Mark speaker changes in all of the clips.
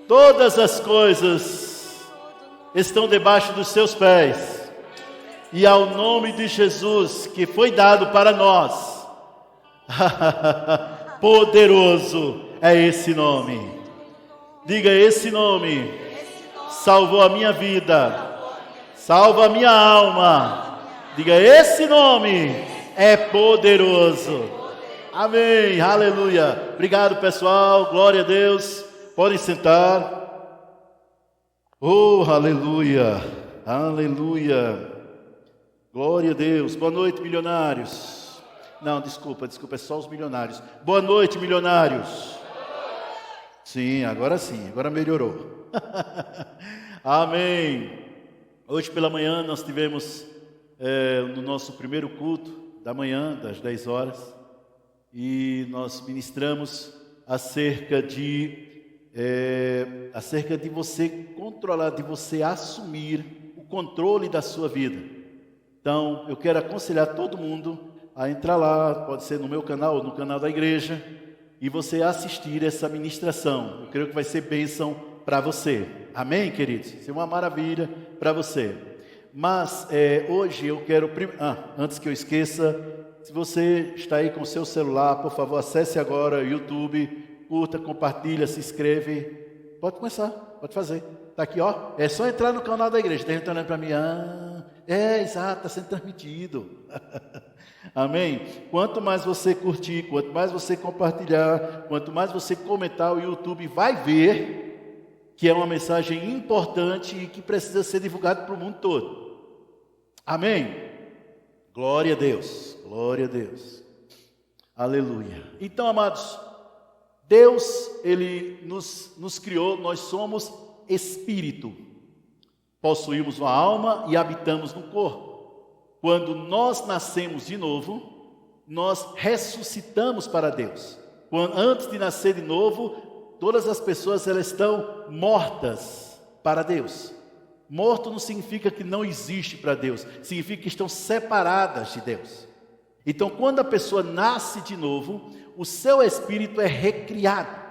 Speaker 1: Todas as coisas estão debaixo dos seus pés. E ao nome de Jesus, que foi dado para nós, poderoso é esse nome. Diga: esse nome salvou a minha vida, salva a minha alma. Diga: esse nome é poderoso. Amém, aleluia. Obrigado, pessoal, glória a Deus. Podem sentar. Oh, aleluia, aleluia. Glória a Deus. Boa noite, milionários. Não, desculpa, é só os milionários. Boa noite, milionários. Sim, agora melhorou. Amém. Hoje pela manhã nós tivemos no nosso primeiro culto da manhã, das 10 horas, e nós ministramos acerca de você controlar, de você assumir o controle da sua vida. Então, eu quero aconselhar todo mundo a entrar lá, pode ser no meu canal ou no canal da igreja, e você assistir essa ministração. Eu creio que vai ser bênção para você. Amém, queridos? Vai ser uma maravilha para você. Mas hoje eu quero... antes que eu esqueça, se você está aí com o seu celular, por favor, acesse agora o YouTube, curta, compartilha, se inscreve. Pode começar, pode fazer. Está aqui, ó. É só entrar no canal da igreja. Tem gente olhando para mim. Exato, está sendo transmitido. Amém? Quanto mais você curtir, quanto mais você compartilhar, quanto mais você comentar, o YouTube vai ver que é uma mensagem importante e que precisa ser divulgada para o mundo todo. Amém? Glória a Deus, glória a Deus. Aleluia. Então, amados, Deus, Ele nos criou, nós somos espírito. Possuímos uma alma e habitamos no corpo. Quando nós nascemos de novo, nós ressuscitamos para Deus. Antes de nascer de novo, todas as pessoas elas estão mortas para Deus. Morto não significa que não existe para Deus, significa que estão separadas de Deus. Então, quando a pessoa nasce de novo, o seu espírito é recriado.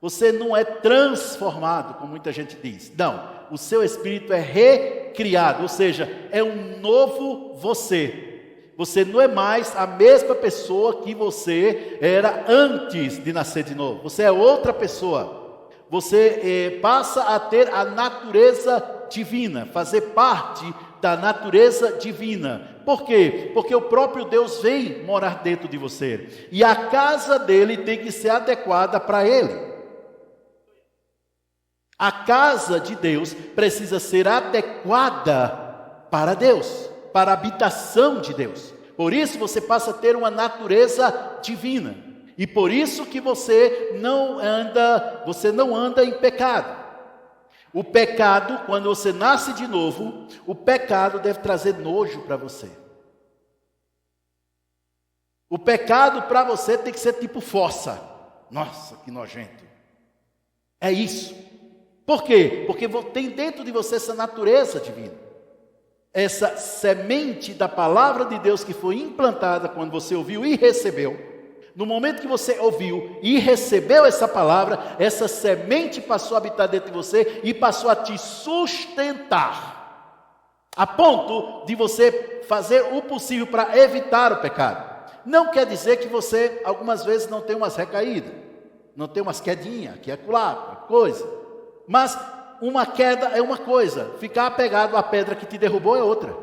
Speaker 1: Você não é transformado, como muita gente diz. Não, o seu espírito é recriado, ou seja, é um novo você. Você não é mais a mesma pessoa que você era antes de nascer de novo. Você é outra pessoa. Você passa a ter a natureza divina, fazer parte da natureza divina. Por quê? Porque o próprio Deus vem morar dentro de você. E a casa dele tem que ser adequada para ele. A casa de Deus precisa ser adequada para Deus, para a habitação de Deus. Por isso você passa a ter uma natureza divina. E por isso que você não anda em pecado. O pecado, quando você nasce de novo, o pecado deve trazer nojo para você. O pecado para você tem que ser tipo fossa. Nossa, que nojento. É isso. Por quê? Porque tem dentro de você essa natureza divina. Essa semente da palavra de Deus que foi implantada quando você ouviu e recebeu. No momento que você ouviu e recebeu essa palavra, essa semente passou a habitar dentro de você e passou a te sustentar. A ponto de você fazer o possível para evitar o pecado. Não quer dizer que você, algumas vezes, não tem umas recaídas. Não tem umas quedinhas, que é colar, coisa. Mas uma queda é uma coisa, ficar apegado à pedra que te derrubou é outra.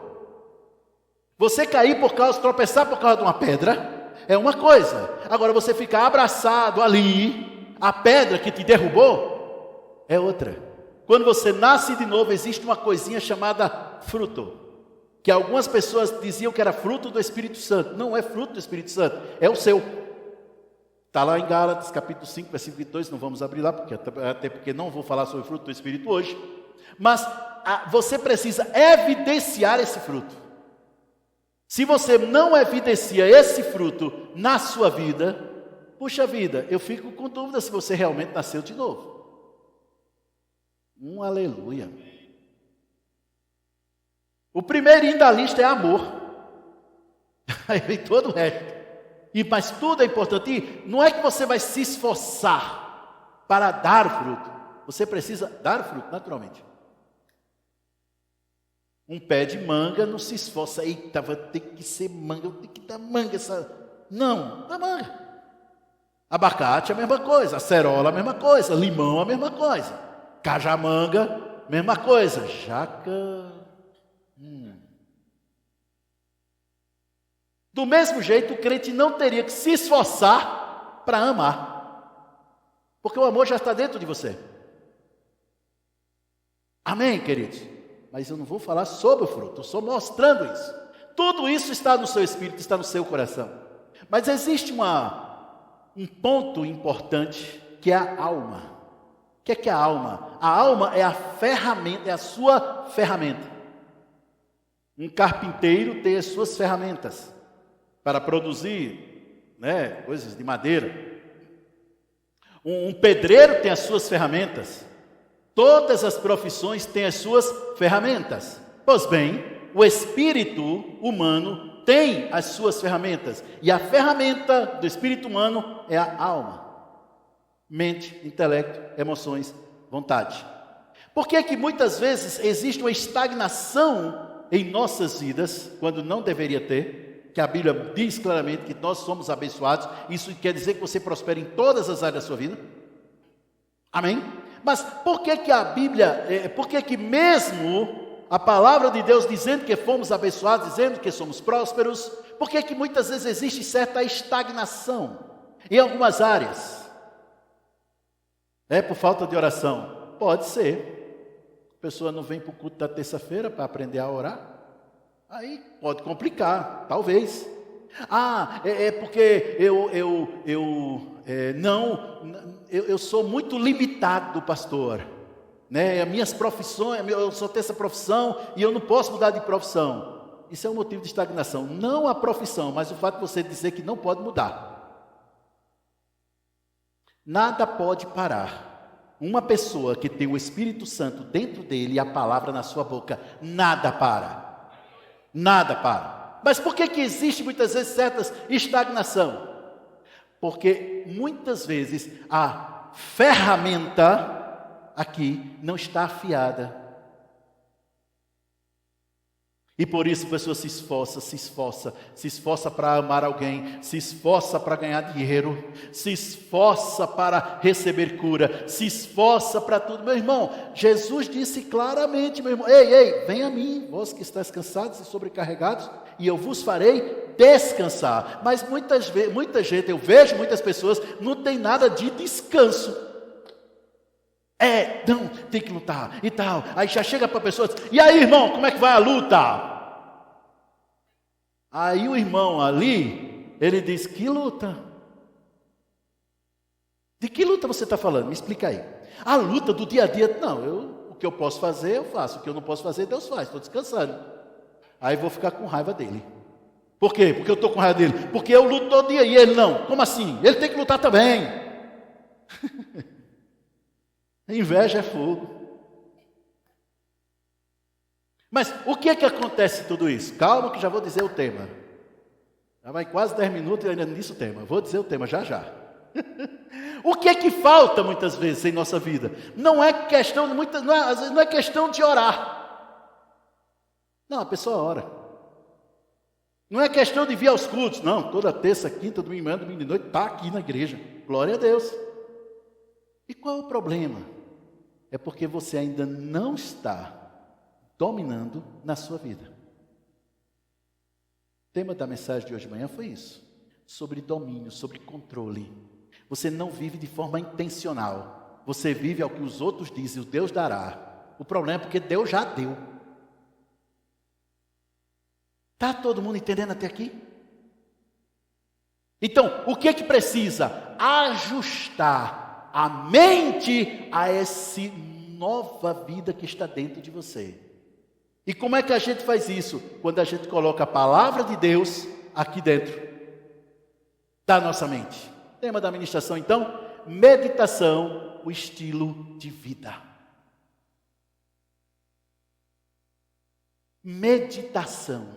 Speaker 1: Você cair tropeçar por causa de uma pedra é uma coisa. Agora você ficar abraçado ali, a pedra que te derrubou é outra. Quando você nasce de novo, existe uma coisinha chamada fruto, que algumas pessoas diziam que era fruto do Espírito Santo. Não é fruto do Espírito Santo, é o seu. Está lá em Gálatas, capítulo 5, versículo 22, não vamos abrir lá, até porque não vou falar sobre o fruto do Espírito hoje. Mas você precisa evidenciar esse fruto. Se você não evidencia esse fruto na sua vida, puxa vida, eu fico com dúvida se você realmente nasceu de novo. Aleluia. O primeirinho da lista é amor. Aí vem todo o resto. Mas tudo é importante. E não é que você vai se esforçar para dar fruto. Você precisa dar fruto naturalmente. Um pé de manga não se esforça. Eita, vai ter que ser manga, eu tenho que dar manga. Não, dá manga. Abacate é a mesma coisa. Acerola é a mesma coisa. Limão é a mesma coisa. Cajamanga, mesma coisa. Jaca. Do mesmo jeito, o crente não teria que se esforçar para amar. Porque o amor já está dentro de você. Amém, queridos? Mas eu não vou falar sobre o fruto, eu estou mostrando isso. Tudo isso está no seu espírito, está no seu coração. Mas existe um ponto importante, que é a alma. O que é a alma? A alma é a ferramenta, é a sua ferramenta. Um carpinteiro tem as suas ferramentas para produzir, coisas de madeira. Um pedreiro tem as suas ferramentas. Todas as profissões têm as suas ferramentas. Pois bem, o espírito humano tem as suas ferramentas. E a ferramenta do espírito humano é a alma. Mente, intelecto, emoções, vontade. Por que é que muitas vezes existe uma estagnação em nossas vidas, quando não deveria ter? Que a Bíblia diz claramente que nós somos abençoados. Isso quer dizer que você prospera em todas as áreas da sua vida. Amém? Mas por que que a Bíblia, por que que mesmo a palavra de Deus dizendo que fomos abençoados, dizendo que somos prósperos, por que que muitas vezes existe certa estagnação em algumas áreas? É por falta de oração? Pode ser. A pessoa não vem para o culto da terça-feira para aprender a orar? Aí pode complicar, talvez. É porque eu sou muito limitado, pastor. As minhas profissões, eu só tenho essa profissão e eu não posso mudar de profissão. Isso é um motivo de estagnação. Não a profissão, mas o fato de você dizer que não pode mudar. Nada pode parar. Uma pessoa que tem o Espírito Santo dentro dele e a palavra na sua boca, nada para. Nada para. Mas por que existe muitas vezes certa estagnação? Porque muitas vezes a ferramenta aqui não está afiada. E por isso a pessoa se esforça para amar alguém, se esforça para ganhar dinheiro, se esforça para receber cura, se esforça para tudo. Meu irmão, Jesus disse claramente, meu irmão, ei, vem a mim, vós que estáis cansados e sobrecarregados, e eu vos farei descansar. Mas muita gente, eu vejo muitas pessoas, não tem nada de descanso. Não, tem que lutar e tal. Aí já chega para a pessoa, e aí, irmão, como é que vai a luta? Aí o irmão ali, ele diz, que luta? De que luta você está falando? Me explica aí. A luta do dia a dia. Não, o que eu posso fazer, eu faço. O que eu não posso fazer, Deus faz. Estou descansando. Aí vou ficar com raiva dele. Por quê? Porque eu estou com raiva dele. Porque eu luto todo dia e ele não. Como assim? Ele tem que lutar também. Inveja é fogo. Mas o que é que acontece em tudo isso? Calma que já vou dizer o tema. Já vai quase 10 minutos e ainda nisso o tema. Vou dizer o tema já. O que é que falta muitas vezes em nossa vida? Não é questão não é questão de orar. Não, a pessoa ora. Não é questão de vir aos cultos. Não, toda terça, quinta, domingo de noite está aqui na igreja. Glória a Deus. E qual é o problema? É porque você ainda não está dominando na sua vida. O tema da mensagem de hoje de manhã foi isso. Sobre domínio, sobre controle. Você não vive de forma intencional. Você vive ao que os outros dizem, o Deus dará. O problema é porque Deus já deu. Está todo mundo entendendo até aqui? Então, o que é que precisa? Ajustar a mente a essa nova vida que está dentro de você. E como é que a gente faz isso? Quando a gente coloca a palavra de Deus aqui dentro da nossa mente. Tema da ministração, então, meditação, o estilo de vida. Meditação.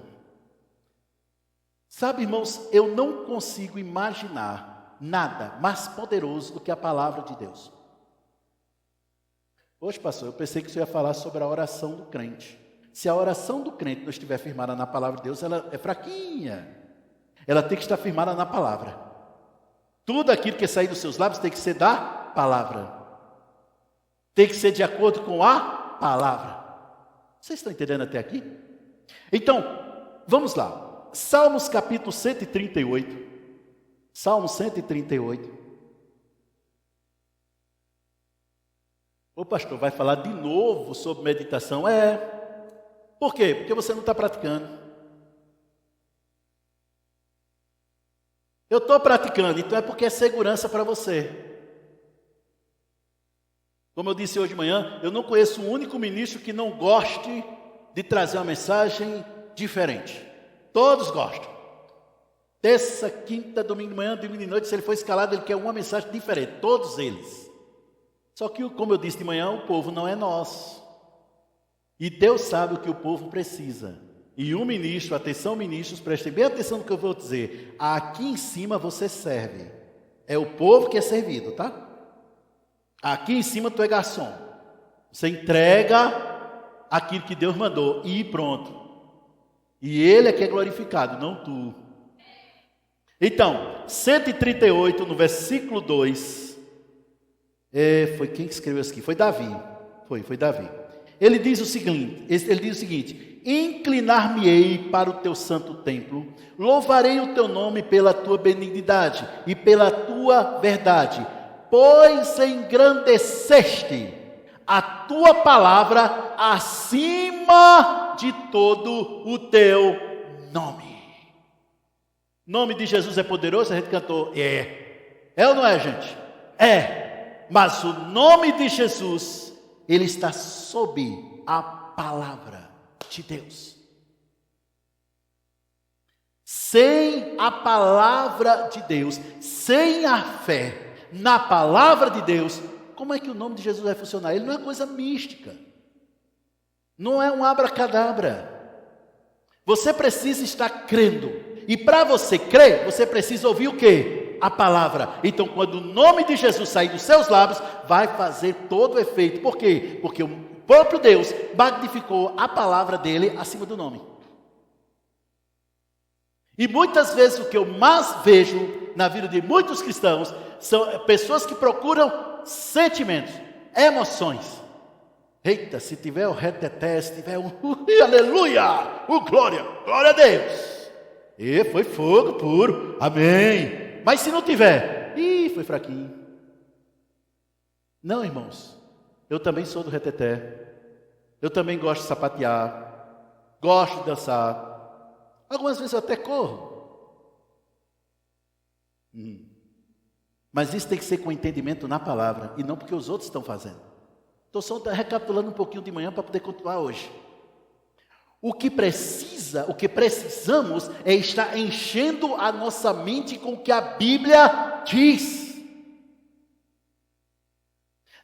Speaker 1: Sabe, irmãos, eu não consigo imaginar nada mais poderoso do que a palavra de Deus. Hoje, pastor, eu pensei que você ia falar sobre a oração do crente. Se a oração do crente não estiver firmada na palavra de Deus, ela é fraquinha. Ela tem que estar firmada na palavra. Tudo aquilo que sair dos seus lábios tem que ser da palavra. Tem que ser de acordo com a palavra. Vocês estão entendendo até aqui? Então, vamos lá. Salmos capítulo 138. Salmo 138. Ô pastor, vai falar de novo sobre meditação? Por quê? Porque você não está praticando. Eu estou praticando, então é porque é segurança para você. Como eu disse hoje de manhã, eu não conheço um único ministro que não goste de trazer uma mensagem diferente. Todos gostam. Terça, quinta, domingo de manhã, domingo de noite, se ele for escalado, ele quer uma mensagem diferente. Todos eles. Só que, como eu disse de manhã, o povo não é nosso. E Deus sabe o que o povo precisa. E o ministro, atenção ministros, prestem bem atenção no que eu vou dizer. Aqui em cima você serve. É o povo que é servido, tá? Aqui em cima tu é garçom. Você entrega aquilo que Deus mandou e pronto. E Ele é que é glorificado, não tu. Então, 138 no versículo 2. Foi quem que escreveu isso aqui? Foi Davi. Foi Davi. Ele diz o seguinte: inclinar-me-ei para o teu santo templo, louvarei o teu nome pela tua benignidade e pela tua verdade, pois engrandeceste a tua palavra acima de todo o teu nome. Nome de Jesus é poderoso? A gente cantou, é ou não é, gente? Mas o nome de Jesus, ele está sob a palavra de Deus. Sem a palavra de Deus, sem a fé na palavra de Deus, como é que o nome de Jesus vai funcionar? Ele não é coisa mística, não é um abracadabra. Você precisa estar crendo, e para você crer, você precisa ouvir o quê? A palavra. Então, quando o nome de Jesus sair dos seus lábios, vai fazer todo o efeito. Por quê? Porque o próprio Deus magnificou a palavra dele acima do nome. E muitas vezes o que eu mais vejo na vida de muitos cristãos são pessoas que procuram sentimentos, emoções. Eita, se tiver o reteté, se tiver um aleluia, glória a Deus. E foi fogo puro, amém. Mas se não tiver, foi fraquinho. Não, irmãos, eu também sou do reteté. Eu também gosto de sapatear, gosto de dançar. Algumas vezes eu até corro. Mas isso tem que ser com entendimento na palavra, e não porque os outros estão fazendo. Estou só recapitulando um pouquinho de manhã para poder continuar hoje. O que precisamos é estar enchendo a nossa mente com o que a Bíblia diz.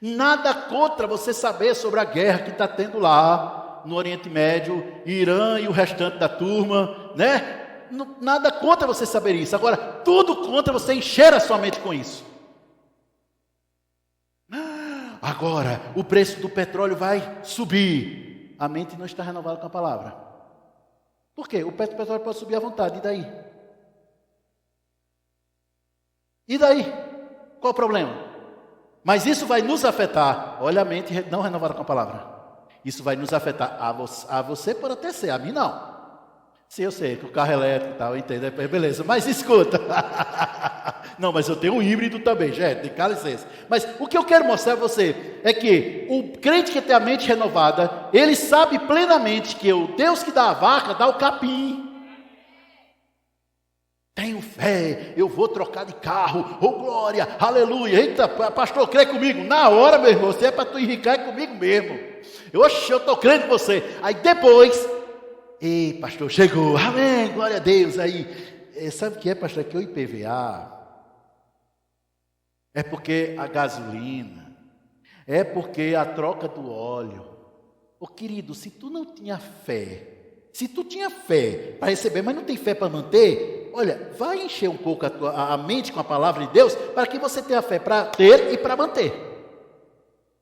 Speaker 1: Nada contra você saber sobre a guerra que está tendo lá no Oriente Médio, Irã e o restante da turma, né? Nada contra você saber isso. Agora, tudo contra você encher a sua mente com isso. Agora, o preço do petróleo vai subir. A mente não está renovada com a palavra. Por quê? O petróleo pode subir à vontade, e daí? E daí? Qual o problema? Mas isso vai nos afetar. Olha a mente não renovada com a palavra. Isso vai nos afetar. A você pode até ser, a mim não. Sim, eu sei que o carro elétrico e tal, eu entendo, beleza. Mas escuta. Não, mas eu tenho um híbrido também, gente, dá licença. Mas o que eu quero mostrar a você é que o crente que tem a mente renovada, ele sabe plenamente que o Deus que dá a vaca, dá o capim. Tenho fé, eu vou trocar de carro, glória, aleluia. Eita, pastor, crê comigo. Na hora, meu irmão, você é para tu enricar, é comigo mesmo. Eu estou crendo em você. Aí depois, pastor, chegou, amém, glória a Deus. Aí, sabe o que é, pastor? É que o IPVA é porque a gasolina, é porque a troca do óleo. Querido, se tu não tinha fé, se tu tinha fé para receber, mas não tem fé para manter, Olha, vai encher um pouco a mente com a palavra de Deus, para que você tenha fé para ter e para manter.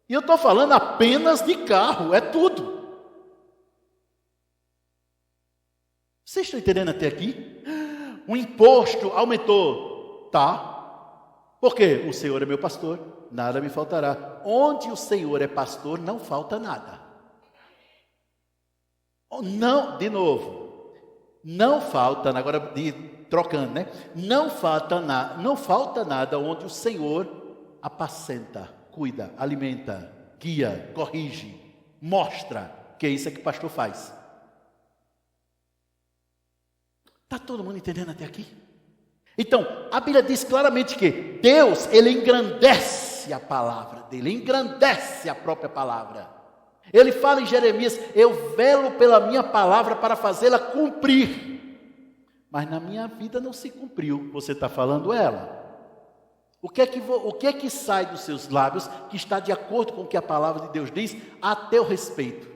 Speaker 1: E eu estou falando apenas de carro, é tudo. Vocês estão entendendo até aqui? O imposto aumentou, tá? Por quê? O Senhor é meu pastor, nada me faltará. Onde o Senhor é pastor, não falta nada. Não, de novo, não falta, agora trocando, né? Não falta nada onde o Senhor apacenta, cuida, alimenta, guia, corrige, mostra, que é isso que o pastor faz. Está todo mundo entendendo até aqui? Então, a Bíblia diz claramente que Deus, Ele engrandece a palavra dEle, engrandece a própria palavra. Ele fala em Jeremias, eu velo pela minha palavra para fazê-la cumprir. Mas na minha vida não se cumpriu, você está falando ela. O que é que sai dos seus lábios que está de acordo com o que a palavra de Deus diz a teu respeito?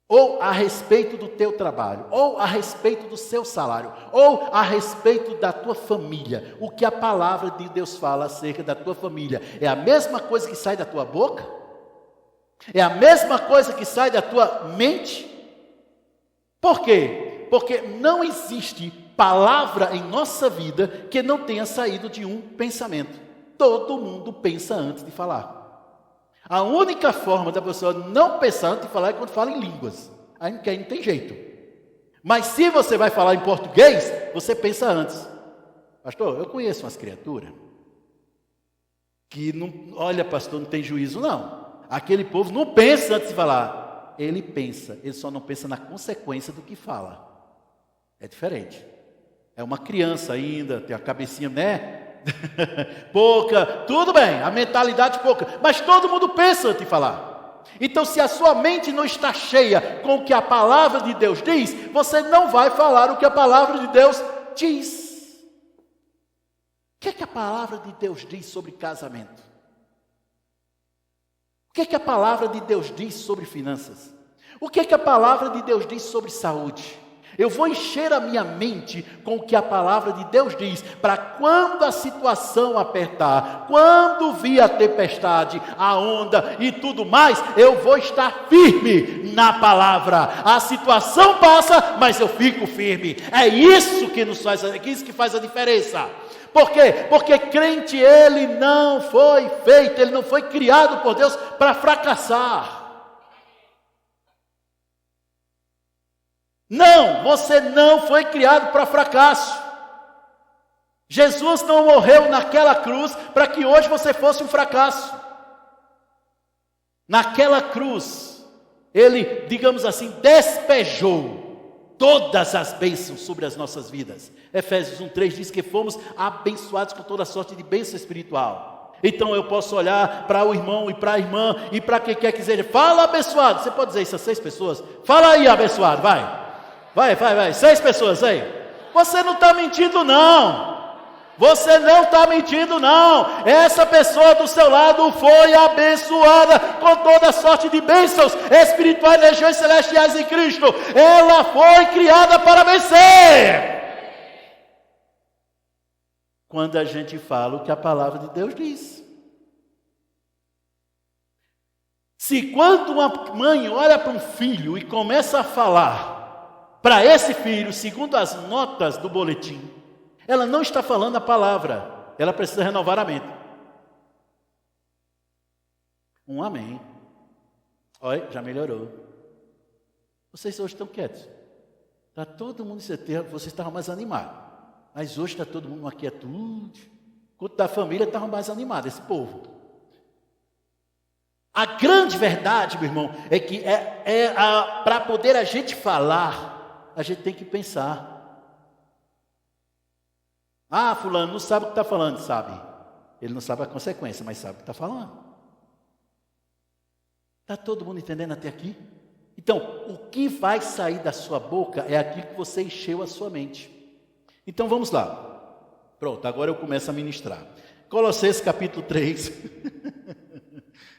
Speaker 1: Ou a respeito do teu trabalho, ou a respeito do seu salário, ou a respeito da tua família. O que a palavra de Deus fala acerca da tua família é a mesma coisa que sai da tua boca? É a mesma coisa que sai da tua mente? Por quê? Porque não existe palavra em nossa vida que não tenha saído de um pensamento. Todo mundo pensa antes de falar. A única forma da pessoa não pensar antes de falar é quando fala em línguas. Aí não tem jeito. Mas se você vai falar em português, você pensa antes. Pastor, eu conheço umas criaturas que não, olha, pastor, não tem juízo não. Aquele povo não pensa antes de falar. Ele pensa, ele só não pensa na consequência do que fala. É diferente. É uma criança ainda, tem a cabecinha, né? Pouca, tudo bem, a mentalidade pouca, mas todo mundo pensa antes de falar. Então, se a sua mente não está cheia com o que a palavra de Deus diz, você não vai falar o que a palavra de Deus diz. O que é que a palavra de Deus diz sobre casamento? O que é que a palavra de Deus diz sobre finanças? O que é que a palavra de Deus diz sobre saúde? Eu vou encher a minha mente com o que a palavra de Deus diz, para quando a situação apertar, quando vir a tempestade, a onda e tudo mais, eu vou estar firme na palavra. A situação passa, mas eu fico firme. É isso que nos faz, é isso que faz a diferença. Por quê? Porque crente, ele não foi feito, ele não foi criado por Deus para fracassar. Não, você não foi criado para fracasso. Jesus não morreu naquela cruz para que hoje você fosse um fracasso. Naquela cruz, Ele, digamos assim, despejou todas as bênçãos sobre as nossas vidas. Efésios 1:3 diz que fomos abençoados com toda sorte de bênção espiritual. Então eu posso olhar para o irmão e para a irmã e para quem quer que seja. Fala abençoado, você pode dizer isso a 6 pessoas? Fala aí abençoado, vai. Vai, 6 pessoas aí. Você não está mentindo não. Você não está mentindo não. Essa pessoa do seu lado foi abençoada com toda sorte de bênçãos espirituais, legiões celestiais em Cristo. Ela foi criada para vencer. Quando a gente fala o que a palavra de Deus diz. Se quando uma mãe olha para um filho e começa a falar para esse filho, segundo as notas do boletim, ela não está falando a palavra, ela precisa renovar a mente. Um amém. Olha, já melhorou. Vocês hoje estão quietos. Está todo mundo, vocês estavam mais animados. Mas hoje está todo mundo uma quietude. Quanto da família estavam mais animados, esse povo. A grande verdade, meu irmão, é que para poder a gente falar, a gente tem que pensar. Ah, fulano não sabe o que está falando. Sabe. Ele não sabe a consequência, mas sabe o que está falando. Está todo mundo entendendo até aqui? Então, o que vai sair da sua boca é aquilo que você encheu a sua mente. Então, vamos lá. Pronto, agora eu começo a ministrar. Colossenses capítulo 3.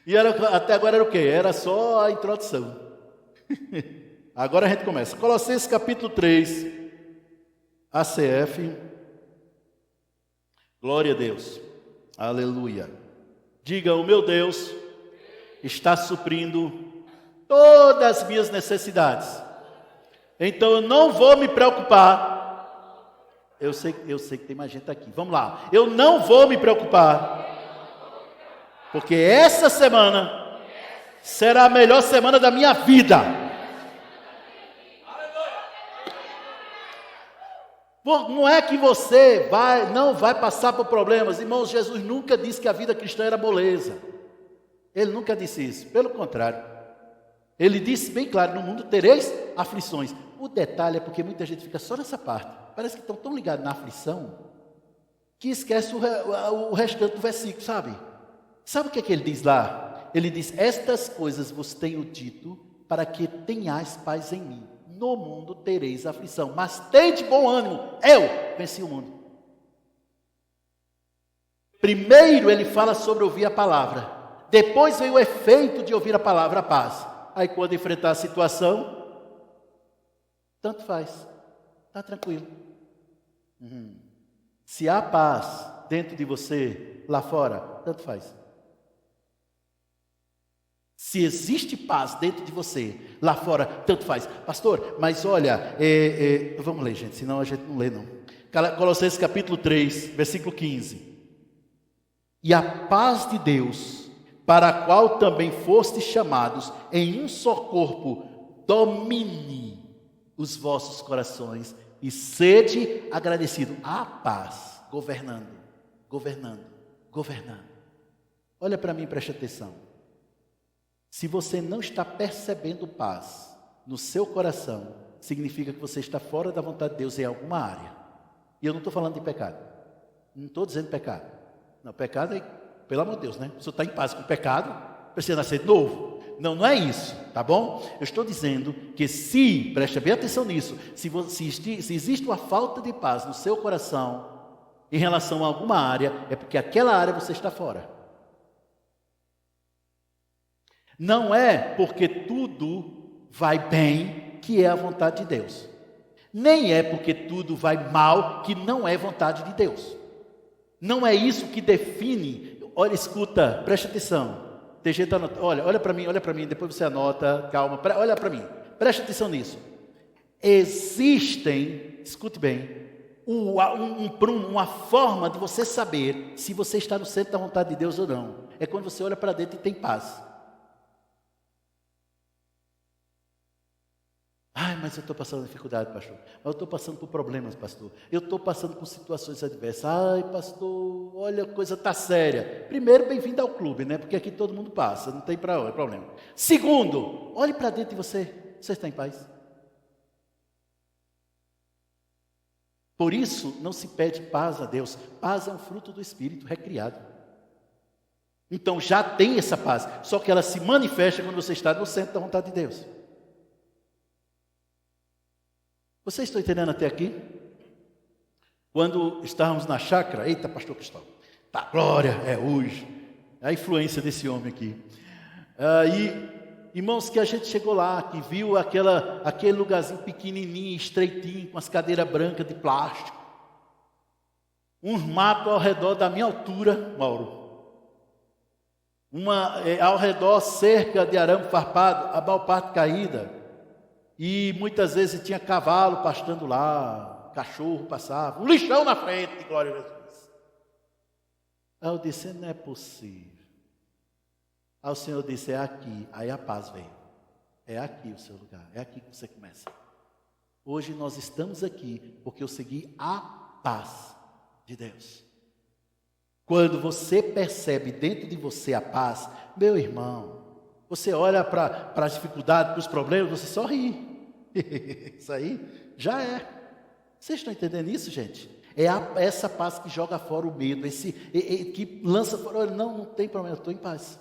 Speaker 1: E até agora era o quê? Era só a introdução. Agora a gente começa. Colossenses capítulo 3, ACF. Glória a Deus. Aleluia. Diga: o meu Deus está suprindo todas as minhas necessidades. Então eu não vou me preocupar. Eu sei que tem mais gente aqui. Vamos lá. Eu não vou me preocupar. Porque essa semana será a melhor semana da minha vida. Não é que você não vai passar por problemas. Irmãos, Jesus nunca disse que a vida cristã era moleza. Ele nunca disse isso. Pelo contrário. Ele disse bem claro: no mundo tereis aflições. O detalhe é porque muita gente fica só nessa parte. Parece que estão tão ligados na aflição que esquece o restante do versículo, sabe? Sabe o que é que ele diz lá? Ele diz: estas coisas vos tenho dito para que tenhais paz em mim. No mundo tereis aflição, mas tende bom ânimo, eu venci o mundo. Primeiro ele fala sobre ouvir a palavra, depois vem o efeito de ouvir a palavra, a paz. Aí quando enfrentar a situação, tanto faz, está tranquilo. Se há paz dentro de você, lá fora, tanto faz. Se existe paz dentro de você, lá fora, tanto faz. Pastor, mas olha, vamos ler, gente, senão a gente não lê, não. Colossenses capítulo 3, versículo 15. E a paz de Deus, para a qual também fostes chamados em um só corpo, domine os vossos corações e sede agradecido. A paz, governando. Olha para mim, preste atenção. Se você não está percebendo paz no seu coração, significa que você está fora da vontade de Deus em alguma área. E eu não estou falando de pecado. Não estou dizendo pecado. Não, pecado é, pelo amor de Deus, né? Se você está em paz com o pecado, precisa nascer de novo. Não, não é isso, tá bom? Eu estou dizendo que preste bem atenção nisso, se existe uma falta de paz no seu coração em relação a alguma área, é porque aquela área você está fora. Não é porque tudo vai bem que é a vontade de Deus. Nem é porque tudo vai mal que não é vontade de Deus. Não é isso que define. Olha, escuta, preste atenção. Tem gente anotando. Olha para mim, depois você anota, calma, olha para mim. Preste atenção nisso. Existem, escute bem, uma forma de você saber se você está no centro da vontade de Deus ou não. É quando você olha para dentro e tem paz. Ai, mas eu estou passando dificuldade, pastor. Mas eu estou passando por problemas, pastor. Eu estou passando por situações adversas. Ai, pastor, olha, a coisa está séria. Primeiro, bem-vindo ao clube, né? Porque aqui todo mundo passa, não tem problema. Segundo, olhe para dentro de você. Você está em paz? Por isso, não se pede paz a Deus. Paz é um fruto do Espírito recriado. Então, já tem essa paz. Só que ela se manifesta quando você está no centro da vontade de Deus. Vocês estão entendendo até aqui? Quando estávamos na chácara, eita, pastor Cristóvão, tá, glória, é hoje. A influência desse homem aqui. Irmãos, que a gente chegou lá, que viu aquele lugarzinho pequenininho, estreitinho, com as cadeiras brancas de plástico. Uns matos ao redor da minha altura, Mauro. Ao redor cerca de arame farpado, a maior parte caída. E muitas vezes tinha cavalo pastando lá, cachorro passava, um lixão na frente, glória a Jesus. Aí eu disse: não é possível. Aí o Senhor disse: é aqui. Aí a paz veio. É aqui o seu lugar, é aqui que você começa. Hoje nós estamos aqui porque eu segui a paz de Deus. Quando você percebe dentro de você a paz, meu irmão, você olha para as dificuldades, para os problemas, você só ri. Isso aí já é. Vocês estão entendendo isso, gente? É essa paz que joga fora o medo, que lança fora. Olha, não tem problema, eu estou em paz.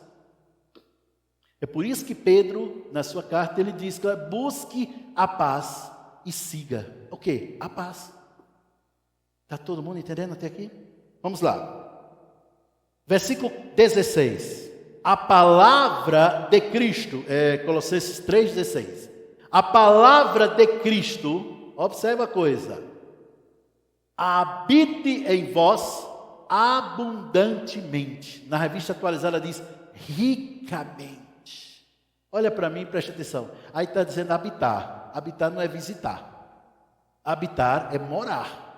Speaker 1: É por isso que Pedro, na sua carta, ele diz que busque a paz e siga. O quê? A paz. Está todo mundo entendendo até aqui? Vamos lá. Versículo 16. A palavra de Cristo, Colossenses 3,16. A palavra de Cristo, observa a coisa, habite em vós abundantemente. Na revista atualizada diz ricamente. Olha para mim, preste atenção. Aí está dizendo habitar. Habitar não é visitar. Habitar é morar.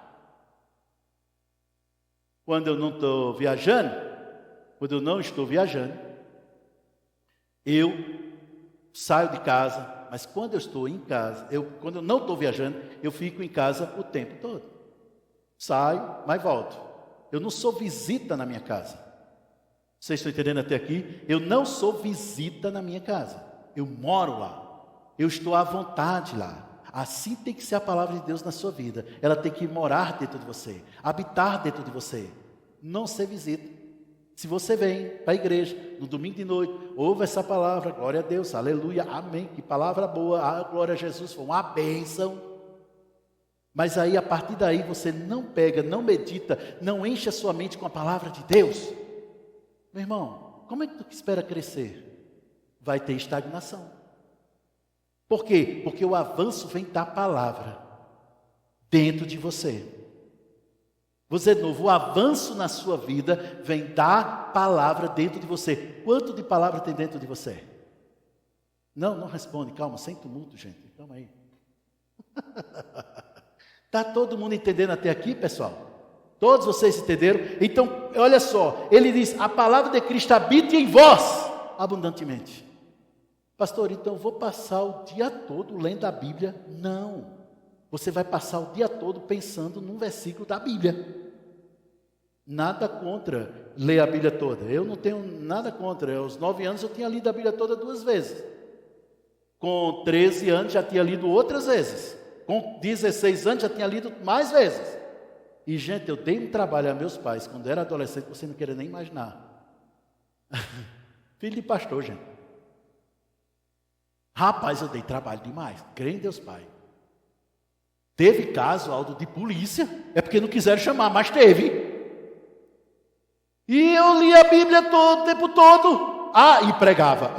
Speaker 1: Quando eu não estou viajando, quando eu não estou viajando, eu saio de casa, mas quando eu estou em casa, quando eu não estou viajando, eu fico em casa o tempo todo. Saio, mas volto. Eu não sou visita na minha casa. Vocês estão entendendo até aqui? Eu não sou visita na minha casa. Eu moro lá. Eu estou à vontade lá. Assim tem que ser a palavra de Deus na sua vida. Ela tem que morar dentro de você, habitar dentro de você, não ser visita. Se você vem para a igreja no domingo de noite, ouve essa palavra, glória a Deus, aleluia, amém, que palavra boa, glória a Jesus, foi uma bênção. Mas aí, a partir daí, você não pega, não medita, não enche a sua mente com a palavra de Deus. Meu irmão, como é que tu espera crescer? Vai ter estagnação. Por quê? Porque o avanço vem da palavra dentro de você. Vou dizer de novo, o avanço na sua vida vem da palavra dentro de você. Quanto de palavra tem dentro de você? Não responde, calma, sem tumulto, gente, calma aí. Está todo mundo entendendo até aqui, pessoal? Todos vocês entenderam? Então, olha só, ele diz, a palavra de Cristo habite em vós abundantemente. Pastor, então eu vou passar o dia todo lendo a Bíblia? Não. Você vai passar o dia todo pensando num versículo da Bíblia. Nada contra ler a Bíblia toda. Eu não tenho nada contra. Aos 9 anos eu tinha lido a Bíblia toda 2 vezes. Com 13 anos já tinha lido outras vezes. Com 16 anos já tinha lido mais vezes. E, gente, eu dei um trabalho a meus pais quando eu era adolescente, você não queria nem imaginar. Filho de pastor, gente. Rapaz, eu dei trabalho demais. Creio em Deus Pai. Teve caso, Aldo, de polícia. É porque não quiseram chamar, mas teve. E eu li a Bíblia todo, o tempo todo. E pregava.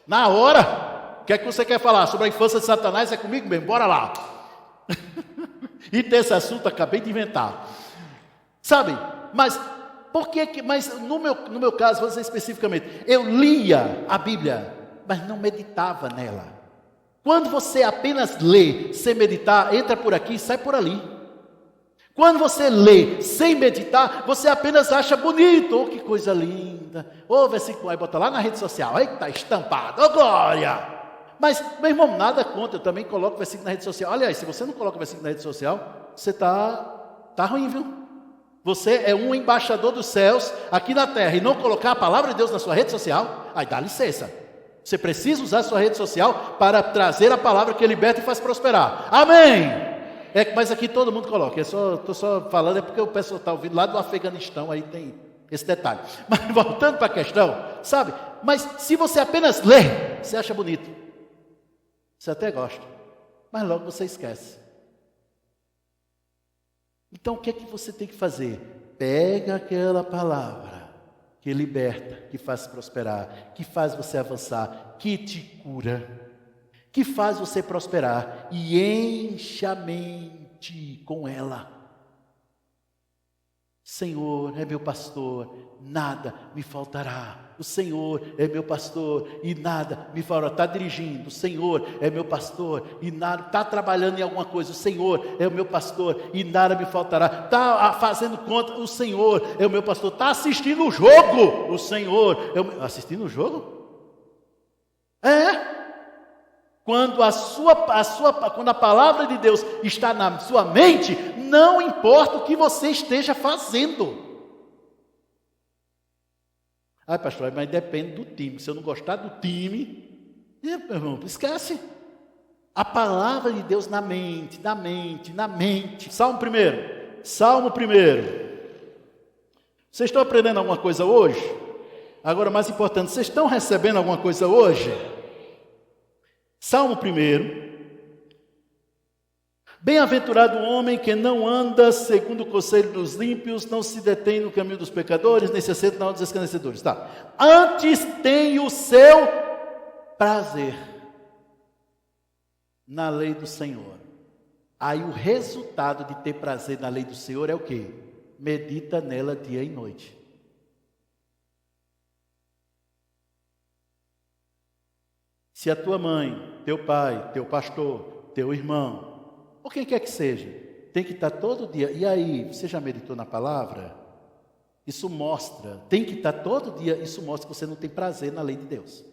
Speaker 1: Na hora. O que é que você quer falar? Sobre a infância de Satanás? É comigo mesmo? Bora lá. E tem esse assunto, acabei de inventar. Sabe? Mas, por que... Mas no meu caso, vou dizer especificamente. Eu lia a Bíblia, mas não meditava nela. Quando você apenas lê sem meditar, entra por aqui e sai por ali. Quando você lê sem meditar, você apenas acha bonito. Que coisa linda. Versículo, aí bota lá na rede social. Eita, estampado. Glória. Mas, meu irmão, nada contra. Eu também coloco versículo na rede social. Aliás, se você não coloca versículo na rede social, você tá ruim, viu? Você é um embaixador dos céus aqui na terra e não colocar a palavra de Deus na sua rede social, aí dá licença. Você precisa usar a sua rede social para trazer a palavra que liberta e faz prosperar. Amém! Mas aqui todo mundo coloca. Estou só falando, é porque o pessoal está ouvindo lá do Afeganistão, aí tem esse detalhe. Mas voltando para a questão, sabe? Mas se você apenas lê, você acha bonito. Você até gosta. Mas logo você esquece. Então o que é que você tem que fazer? Pega aquela palavra que liberta, que faz prosperar, que faz você avançar, que te cura, que faz você prosperar e enche a mente com ela. Senhor é meu pastor, nada me faltará. O Senhor é meu pastor e nada me faltará. Está dirigindo, o Senhor é meu pastor e nada. Está trabalhando em alguma coisa, o Senhor é o meu pastor e nada me faltará. Está fazendo conta, o Senhor é o meu pastor. Está assistindo o jogo, o Senhor é o meu... Assistindo o jogo? Quando quando a palavra de Deus está na sua mente, não importa o que você esteja fazendo. Pastor, mas depende do time. Se eu não gostar do time, meu irmão, esquece. A palavra de Deus na mente. Salmo 1. Vocês estão aprendendo alguma coisa hoje? Agora, mais importante, vocês estão recebendo alguma coisa hoje? Salmo 1. Bem-aventurado o homem que não anda segundo o conselho dos ímpios, não se detém no caminho dos pecadores, nem se assenta na roda dos escarnecedores. Antes tem o seu prazer na lei do Senhor. Aí o resultado de ter prazer na lei do Senhor é o quê? Medita nela dia e noite. Se a tua mãe, teu pai, teu pastor, teu irmão, ou quem quer que seja, tem que estar todo dia. E aí, você já meditou na palavra? Isso mostra, tem que estar todo dia, isso mostra que você não tem prazer na lei de Deus.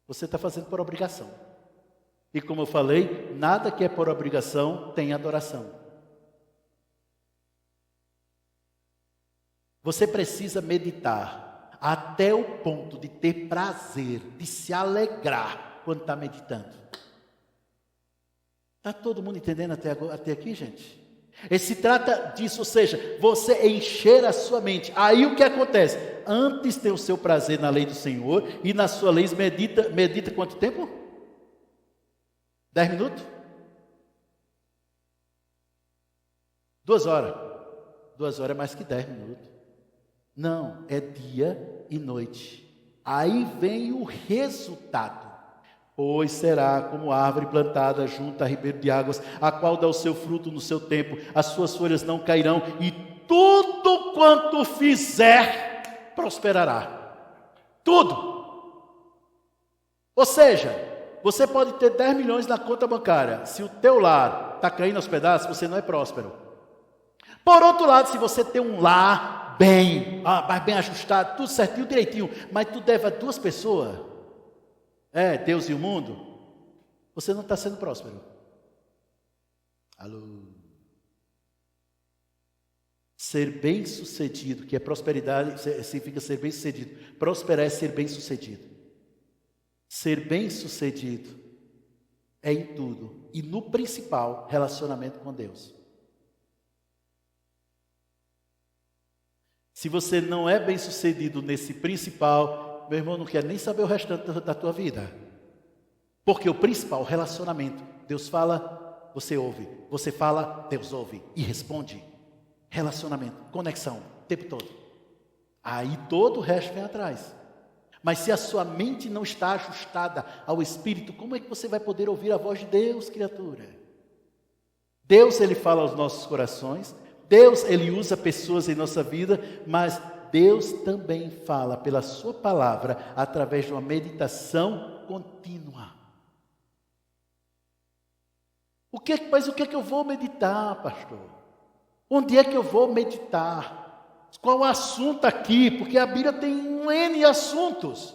Speaker 1: Você está fazendo por obrigação. E como eu falei, nada que é por obrigação tem adoração. Você precisa meditar até o ponto de ter prazer, de se alegrar quando está meditando. Está todo mundo entendendo até aqui, gente? Se trata disso, ou seja, você encher a sua mente. Aí o que acontece? Antes tem o seu prazer na lei do Senhor e na sua lei medita quanto tempo? 10 minutos? 2 horas. 2 horas é mais que 10 minutos. Não, é dia e noite. Aí vem o resultado. Pois será como árvore plantada junto a ribeiro de águas, a qual dá o seu fruto no seu tempo, as suas folhas não cairão, e tudo quanto fizer, prosperará. Tudo. Ou seja, você pode ter 10 milhões na conta bancária, se o teu lar está caindo aos pedaços, você não é próspero. Por outro lado, se você tem um lar bem ajustado, tudo certinho, direitinho, mas tu deve a 2 pessoas, Deus e o mundo, você não está sendo próspero. Alô? Ser bem sucedido, que é prosperidade, significa ser bem sucedido. Prosperar é ser bem sucedido. Ser bem sucedido é em tudo, e no principal, relacionamento com Deus. Se você não é bem sucedido nesse principal, meu irmão, não quer nem saber o restante da tua vida. Porque o principal, relacionamento. Deus fala, você ouve. Você fala, Deus ouve e responde. Relacionamento, conexão, o tempo todo. Aí todo o resto vem atrás. Mas se a sua mente não está ajustada ao Espírito, como é que você vai poder ouvir a voz de Deus, criatura? Deus, Ele fala aos nossos corações. Deus, Ele usa pessoas em nossa vida, mas Deus também fala pela sua palavra através de uma meditação contínua. Mas o que é que eu vou meditar, pastor? Onde é que eu vou meditar? Qual o assunto aqui? Porque a Bíblia tem um N assuntos.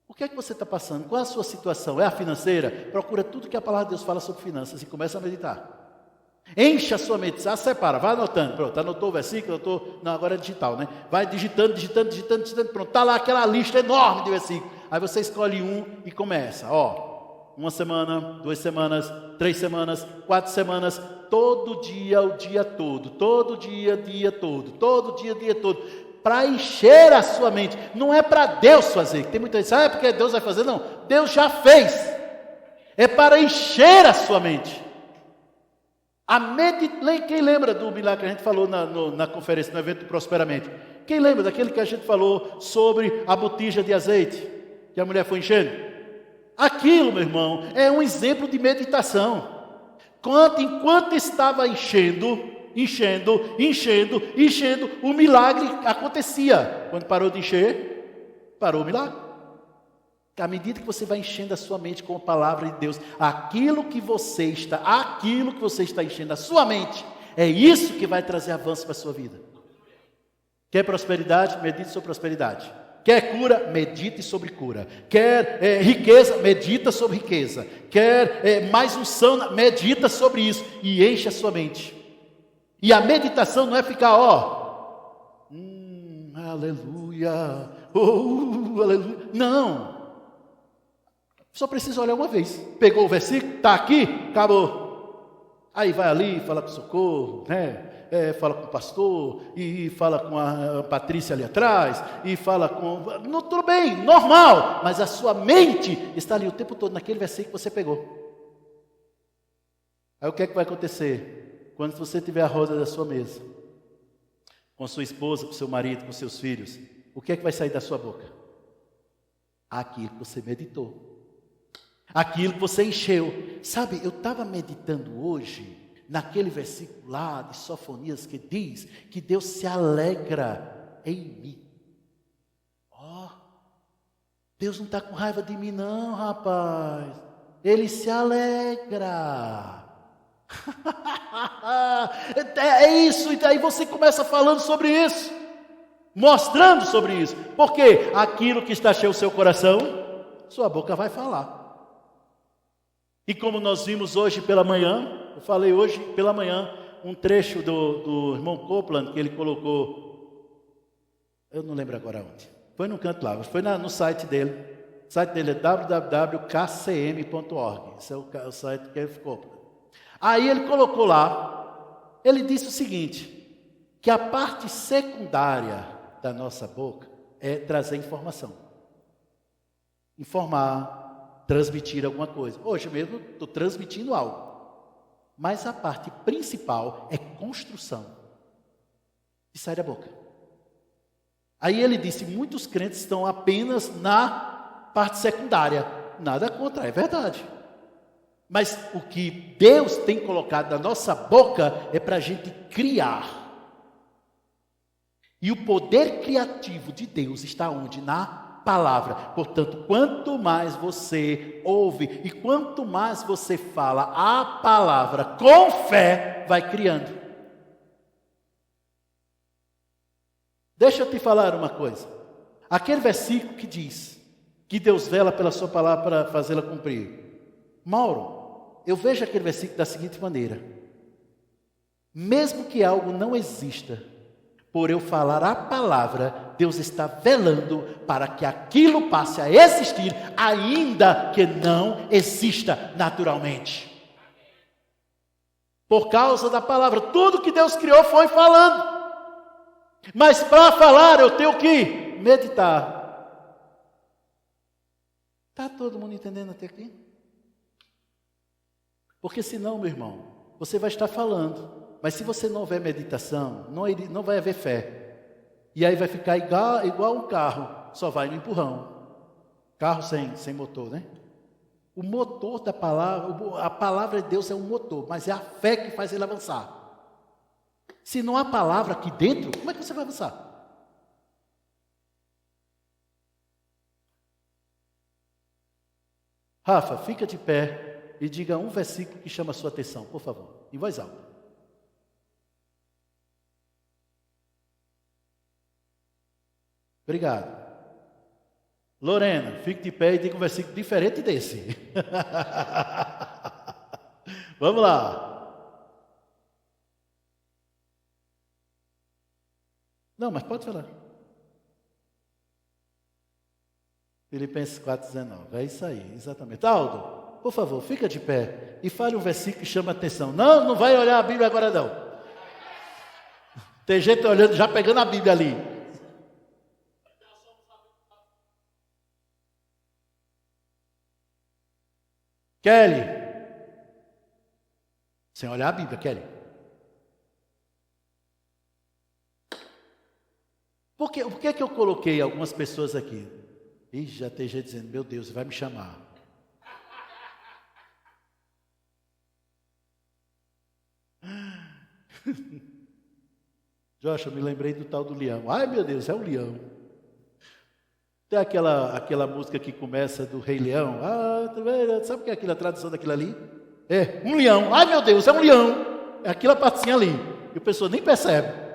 Speaker 1: O que é que você está passando? Qual é a sua situação? É a financeira? Procura tudo que a palavra de Deus fala sobre finanças e começa a meditar. Encha a sua mente, separa, vai anotando, pronto, anotou o versículo, agora é digital, né? Vai digitando, pronto, está lá aquela lista enorme de versículos. Aí você escolhe um e começa, 1 semana, 2 semanas, 3 semanas, 4 semanas, todo dia, o dia todo, todo dia, dia todo, todo dia, dia todo, para encher a sua mente. Não é para Deus fazer, tem muita gente, é porque Deus vai fazer? Não, Deus já fez, é para encher a sua mente. Quem lembra do milagre que a gente falou na conferência, no evento Prosperamente? Quem lembra daquele que a gente falou sobre a botija de azeite, que a mulher foi enchendo? Aquilo, meu irmão, é um exemplo de meditação. Enquanto estava enchendo, o milagre acontecia. Quando parou de encher, parou o milagre. À medida que você vai enchendo a sua mente com a palavra de Deus, aquilo que você está enchendo a sua mente, é isso que vai trazer avanço para a sua vida. Quer prosperidade? Medite sobre prosperidade. Quer cura? Medite sobre cura. Quer riqueza? Medita sobre riqueza. Quer mais unção? Medita sobre isso e enche a sua mente. E a meditação não é ficar, aleluia, aleluia. Não. Só precisa olhar uma vez. Pegou o versículo, está aqui, acabou. Aí vai ali, fala com o Socorro, né? Fala com o pastor, e fala com a Patrícia ali atrás, e fala com... Não, tudo bem, normal, mas a sua mente está ali o tempo todo naquele versículo que você pegou. Aí o que é que vai acontecer? Quando você tiver a roda da sua mesa, com sua esposa, com seu marido, com seus filhos, o que é que vai sair da sua boca? Aquilo que você meditou. Aquilo que você encheu. Sabe, eu estava meditando hoje naquele versículo lá de Sofonias que diz que Deus se alegra em mim. Ó, Deus não está com raiva de mim não, rapaz. Ele se alegra. É isso, e daí você começa falando sobre isso, mostrando sobre isso, porque aquilo que está cheio do seu coração, sua boca vai falar. E como nós vimos hoje pela manhã, eu falei hoje pela manhã, um trecho do irmão Copeland, que ele colocou, eu não lembro agora onde, foi num canto lá, foi no site dele. O site dele é www.kcm.org, esse é o site que ele ficou. Aí ele colocou lá, ele disse o seguinte, que a parte secundária da nossa boca é trazer informação. Informar, transmitir alguma coisa. Hoje mesmo estou transmitindo algo. Mas a parte principal é construção. E sai da boca. Aí ele disse, muitos crentes estão apenas na parte secundária. Nada contra, é verdade. Mas o que Deus tem colocado na nossa boca é para a gente criar. E o poder criativo de Deus está onde? Na palavra. Portanto, quanto mais você ouve e quanto mais você fala a palavra com fé, vai criando. Deixa eu te falar uma coisa. Aquele versículo que diz que Deus vela pela sua palavra para fazê-la cumprir. Mauro, eu vejo aquele versículo da seguinte maneira: mesmo que algo não exista, por eu falar a palavra, Deus está velando para que aquilo passe a existir, ainda que não exista naturalmente. Por causa da palavra, tudo que Deus criou foi falando. Mas para falar eu tenho que meditar. Está todo mundo entendendo até aqui? Porque senão, meu irmão, você vai estar falando, mas se você não houver meditação, não vai haver fé. E aí vai ficar igual um carro, só vai no empurrão. Carro sem motor, né? O motor da palavra, a palavra de Deus é um motor, mas é a fé que faz ele avançar. Se não há palavra aqui dentro, como é que você vai avançar? Rafa, fica de pé e diga um versículo que chama a sua atenção, por favor, em voz alta. Obrigado. Lorena, fique de pé e diga um versículo diferente desse. Vamos lá. Não, mas pode falar. Filipenses 4,19. É isso aí, exatamente. Aldo, por favor, fica de pé e fale um versículo que chama a atenção. Não vai olhar a Bíblia agora não. Tem gente olhando, já pegando a Bíblia ali. Kelly. Sem olhar a Bíblia, Kelly. Por que é que eu coloquei algumas pessoas aqui? Ih, já tem gente dizendo, meu Deus, vai me chamar. Joshua, eu me lembrei do tal do leão. Ai, meu Deus, é um leão. Tem aquela música que começa do Rei Leão. Sabe o que é aquela tradução daquilo ali? É, um leão. Ai, meu Deus, é um leão. É aquela partezinha ali. E a pessoa nem percebe.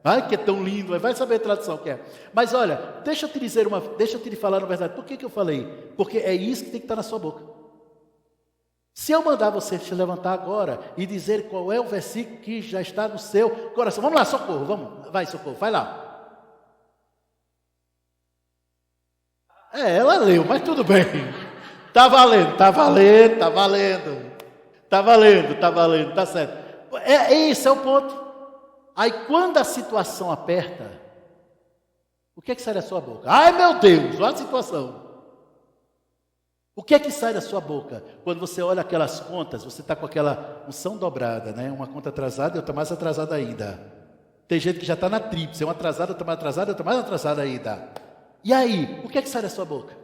Speaker 1: Ai, que é tão lindo, vai saber a tradução que é. Mas olha, deixa eu te falar na verdade. Por que eu falei? Porque é isso que tem que estar na sua boca. Se eu mandar você se levantar agora e dizer qual é o versículo que já está no seu coração. Vamos lá, Socorro, vamos. Vai, Socorro, vai lá. Ela leu, mas tudo bem. Tá valendo, tá certo. Esse é o ponto. Aí quando a situação aperta, o que é que sai da sua boca? Ai, meu Deus, olha a situação. O que é que sai da sua boca? Quando você olha aquelas contas, você está com aquela unção dobrada, né? Uma conta atrasada e outra mais atrasada ainda. Tem gente que já está na tríplice, uma atrasada, outra mais atrasada, outra mais atrasada ainda. E aí, o que é que sai da sua boca?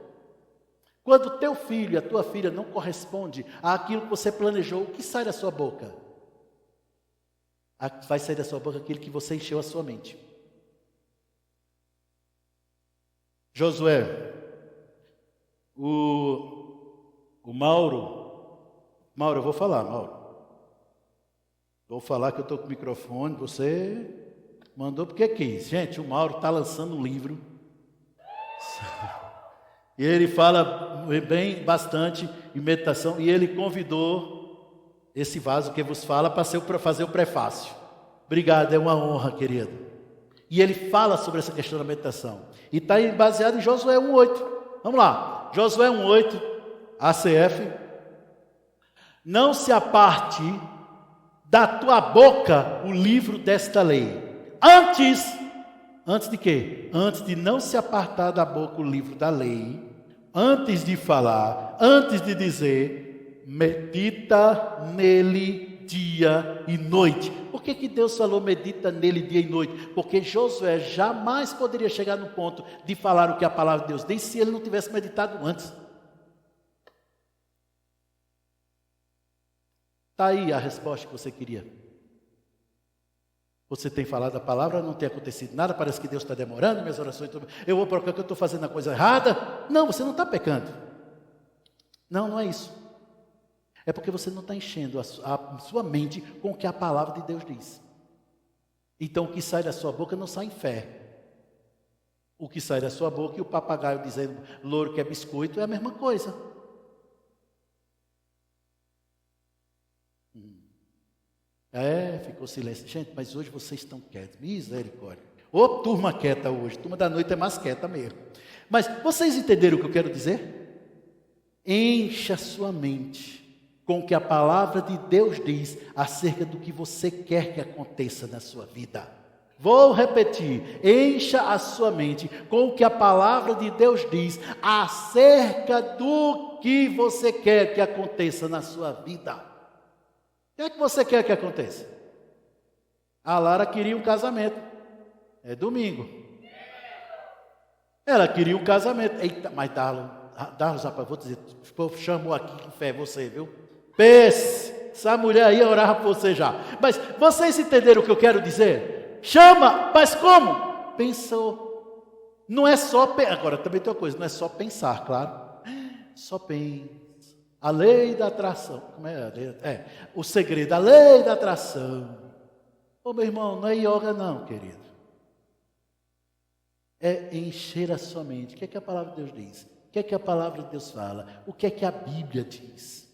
Speaker 1: Quando o teu filho e a tua filha não correspondem àquilo que você planejou, o que sai da sua boca? Vai sair da sua boca aquilo que você encheu a sua mente. Josué, o Mauro, eu vou falar, Mauro. Vou falar que eu estou com o microfone, você mandou porque quis. Gente, o Mauro está lançando um livro. E ele fala bem, bastante em meditação. E ele convidou esse vaso que vos fala para fazer o prefácio. Obrigado, é uma honra, querido. E ele fala sobre essa questão da meditação. E está baseado em Josué 1,8. Vamos lá. Josué 1,8, ACF. Não se aparte da tua boca o livro desta lei. Antes de quê? Antes de não se apartar da boca o livro da lei, antes de falar, antes de dizer, medita nele dia e noite. Por que Deus falou medita nele dia e noite? Porque Josué jamais poderia chegar no ponto de falar o que a palavra de Deus diz se ele não tivesse meditado antes. Está aí a resposta que você queria. Você tem falado a palavra, não tem acontecido nada, parece que Deus está demorando, minhas orações, eu vou procurar que eu estou fazendo a coisa errada. Não, você não está pecando. Não, não é isso. É porque você não está enchendo a sua mente com o que a palavra de Deus diz. Então o que sai da sua boca não sai em fé. O que sai da sua boca e o papagaio dizendo louro que é biscoito é a mesma coisa. Ficou silêncio. Gente, mas hoje vocês estão quietos. Misericórdia. Ô, turma quieta hoje. Turma da noite é mais quieta mesmo. Mas vocês entenderam o que eu quero dizer? Encha sua mente com o que a palavra de Deus diz acerca do que você quer que aconteça na sua vida. Vou repetir. Encha a sua mente com o que a palavra de Deus diz acerca do que você quer que aconteça na sua vida. O que é que você quer que aconteça? A Lara queria um casamento. É domingo. Ela queria um casamento. Eita, mas Darlos, rapaz, vou dizer, o povo chamou aqui com fé você, viu? Pense, essa mulher aí orava por você já. Mas vocês entenderam o que eu quero dizer? Chama, mas como? Pensou. Não é só... Agora, também tem uma coisa, não é só pensar, claro. Só pensa. A lei da atração. Como é? O segredo, a lei da atração. Ô meu irmão, não é yoga não, querido. É encher a sua mente. O que é que a palavra de Deus diz? O que é que a palavra de Deus fala? O que é que a Bíblia diz?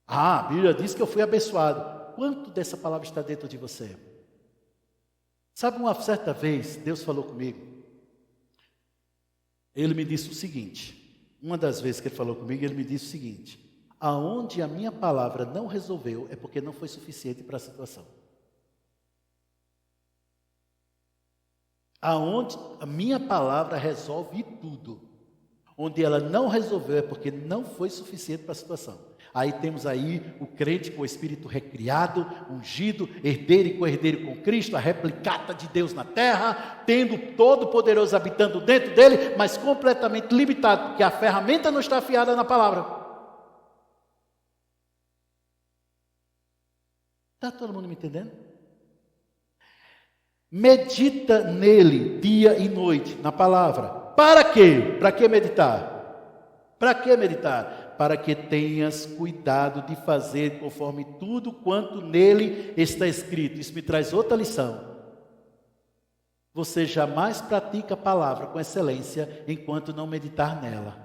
Speaker 1: A Bíblia diz que eu fui abençoado. Quanto dessa palavra está dentro de você? Sabe, uma certa vez, Deus falou comigo. Ele me disse o seguinte. Uma das vezes que ele falou comigo, ele me disse o seguinte: aonde a minha palavra não resolveu, é porque não foi suficiente para a situação. Aonde a minha palavra resolve tudo, onde ela não resolveu, é porque não foi suficiente para a situação. Aí temos aí o crente com o espírito recriado, ungido, herdeiro e co-herdeiro com Cristo, a replicata de Deus na terra, tendo o Todo-Poderoso habitando dentro dele, mas completamente limitado, porque a ferramenta não está afiada na palavra. Está todo mundo me entendendo? Medita nele dia e noite, na palavra. Para quê? Para que meditar? Para que meditar? Para que tenhas cuidado de fazer conforme tudo quanto nele está escrito. Isso me traz outra lição. Você jamais pratica a palavra com excelência enquanto não meditar nela.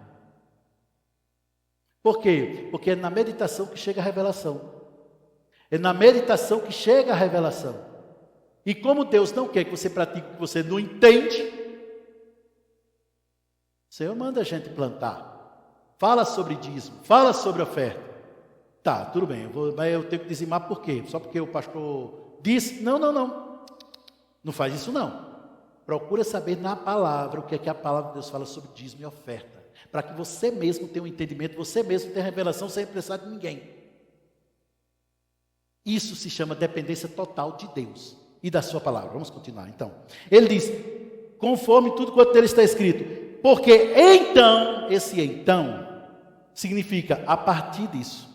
Speaker 1: Por quê? Porque é na meditação que chega a revelação. É na meditação que chega a revelação. E como Deus não quer que você pratique o que você não entende, o Senhor manda a gente plantar. Fala sobre dízimo, fala sobre oferta. Tá, tudo bem, mas eu tenho que dizimar por quê? Só porque o pastor disse? Não. Não faz isso não. Procura saber na palavra o que é que a palavra de Deus fala sobre dízimo e oferta. Para que você mesmo tenha um entendimento, você mesmo tenha revelação sem precisar de ninguém. Isso se chama dependência total de Deus e da sua palavra. Vamos continuar então. Ele diz, conforme tudo quanto nele está escrito, Porque então, esse então, significa a partir disso,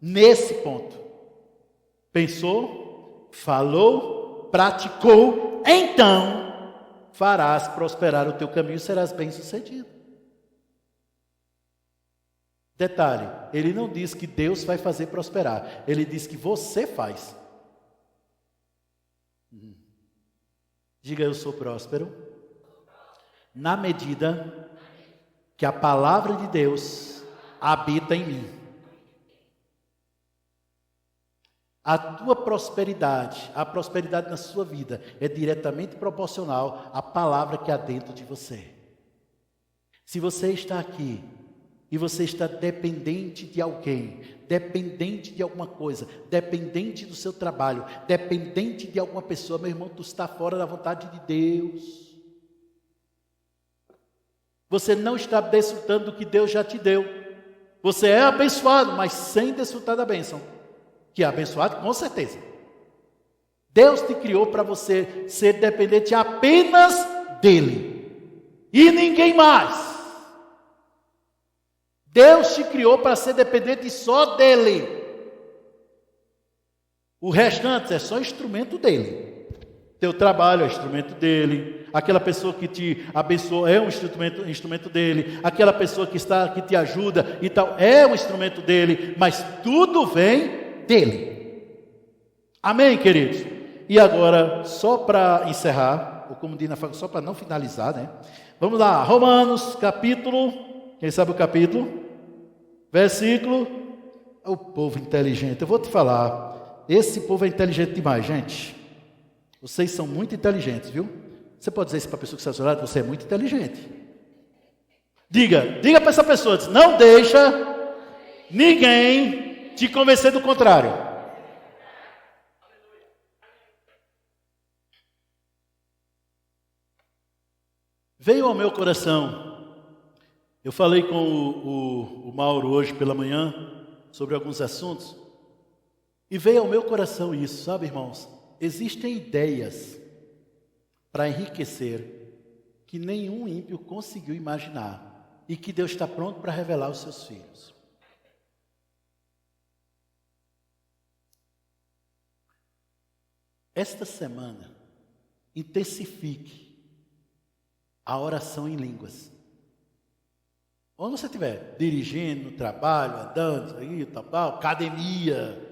Speaker 1: nesse ponto. Pensou, falou, praticou, então farás prosperar o teu caminho e serás bem-sucedido. Detalhe, ele não diz que Deus vai fazer prosperar, ele diz que você faz. Diga, eu sou próspero, na medida que a palavra de Deus habita em mim. A tua prosperidade, a prosperidade na sua vida é diretamente proporcional à palavra que há dentro de você. Se você está aqui e você está dependente de alguém, dependente de alguma coisa, dependente do seu trabalho, dependente de alguma pessoa, meu irmão, tu está fora da vontade de Deus. Você não está desfrutando do que Deus já te deu. Você é abençoado, mas sem desfrutar da bênção. Que é abençoado, com certeza. Deus te criou para você ser dependente apenas dEle. E ninguém mais. Deus te criou para ser dependente só dEle. O restante é só instrumento dEle. Teu trabalho é instrumento dEle. Aquela pessoa que te abençoa é um instrumento dEle. Aquela pessoa que te ajuda e tal é um instrumento dEle. Mas tudo vem dEle. Amém, queridos? E agora, só para encerrar, ou como diz na faculdade, só para não finalizar, né? Vamos lá, Romanos, capítulo, quem sabe o capítulo? Versículo, o povo inteligente. Eu vou te falar, esse povo é inteligente demais, gente. Vocês são muito inteligentes, viu? Você pode dizer isso para a pessoa que está ao seu lado, você é muito inteligente. Diga para essa pessoa, não deixa ninguém te convencer do contrário. Veio ao meu coração, eu falei com o Mauro hoje pela manhã, sobre alguns assuntos, e veio ao meu coração isso, sabe, irmãos? Existem ideias para enriquecer que nenhum ímpio conseguiu imaginar e que Deus está pronto para revelar aos seus filhos. Esta semana, intensifique a oração em línguas. Onde você estiver, dirigindo, no trabalho, andando, aí, tal, academia.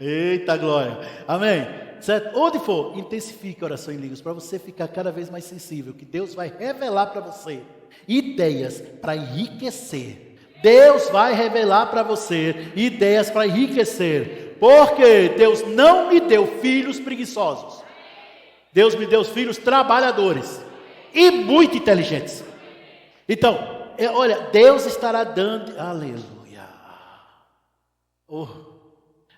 Speaker 1: Eita glória, amém? Certo? Onde for, intensifique a oração em línguas, para você ficar cada vez mais sensível, que Deus vai revelar para você ideias para enriquecer. Deus vai revelar para você ideias para enriquecer, porque Deus não me deu filhos preguiçosos. Deus me deu filhos trabalhadores e muito inteligentes. Então, olha, Deus estará dando, aleluia,